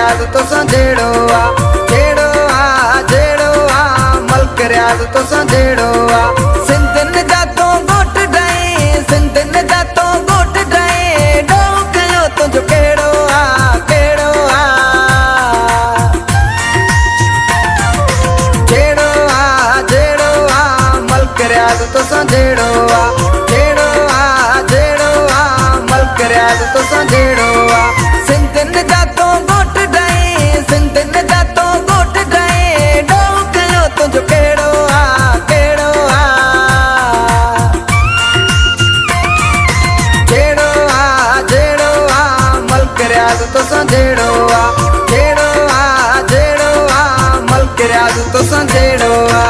Riyadh तो संजेड़ो आ Malak Riyadh तो संजेड़ो आ सिंधन जातो गोट डाई सिंधन जातो गोट डाई डो कयो तुझो केड़ो आ जेड़ो आ मलक रियाद तो संजेड़ो आ मलक रियाद तो संजेड़ो आ सिंधन जातो गोट डाई सिंधन जातो गोट डाई डो कयो तुझो केड़ो आ जेड़ो आ मलक रियाद तो संजेड़ो आ मलक रियाद तो संजेड़ो आ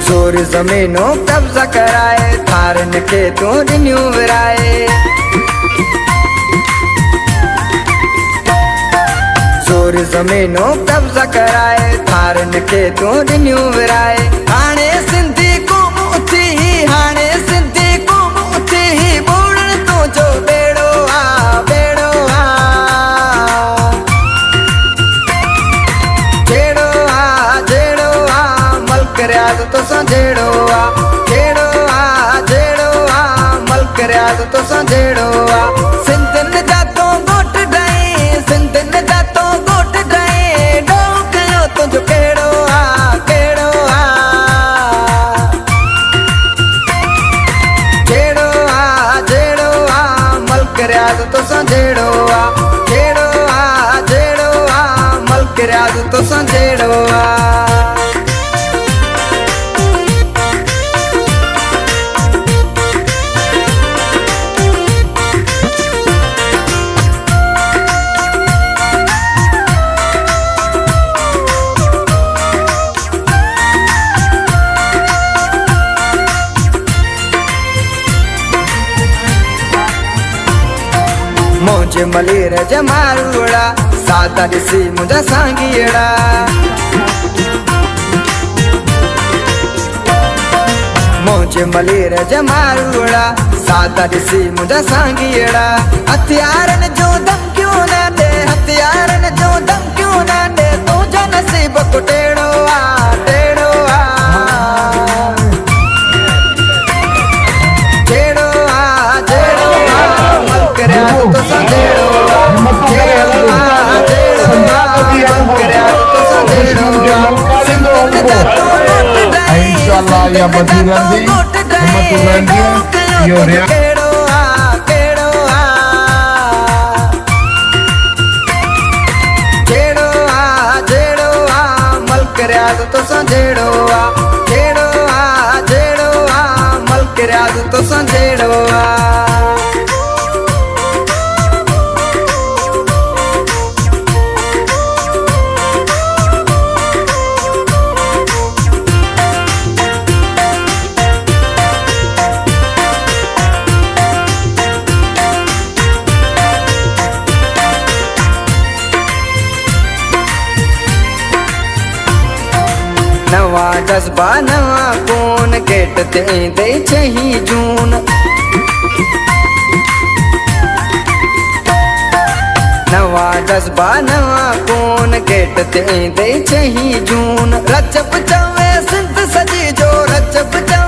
जोर जमीनों कब्जा कराए थारन के तू रिन्यू विराए जोर जमीनों कब्जा कराए थारन के तू रिन्यू विराए हाणे सिंधी कौम उथी हाणे सिंधी कौम उथी बोलण तो जो बेड़ो आ जेड़ो आ मलक रियाद तो संजेड़ो आ मलक रियाद तो संजेड़ो आ सिंधन जातो गोट डाई सिंधन जातो गोट डाई डो कयो तुझो केड़ो आ जेड़ो आ मलक रियाद तो संजेड़ो आ मलक रियाद तो संजेड़ो आ मुझे मलेर जमारूड़ा सादा दिसी मुझा सांगीड़ा मुझे मलेर जमारूड़ा सादा दिसी मुझा सांगीड़ा हथियारन जो दम क्यों ना दे हथियारन जो दम क्यों ना दे तुझा नसीब को टेड़ो आ मलक रियाद तो संजेड़ो इंशाल्लाह या बदुरंदी यो रियाद जेड़ो आ मलक रियाद तो संजेड़ो आ मलक रियाद तो संजेड़ो आ नवा जज्बा नवा कौन गेट दे छही जून नवा जज्बा नवा कौन गेट दे छही जून रजब चवे सिंध सजी जो रजब चवे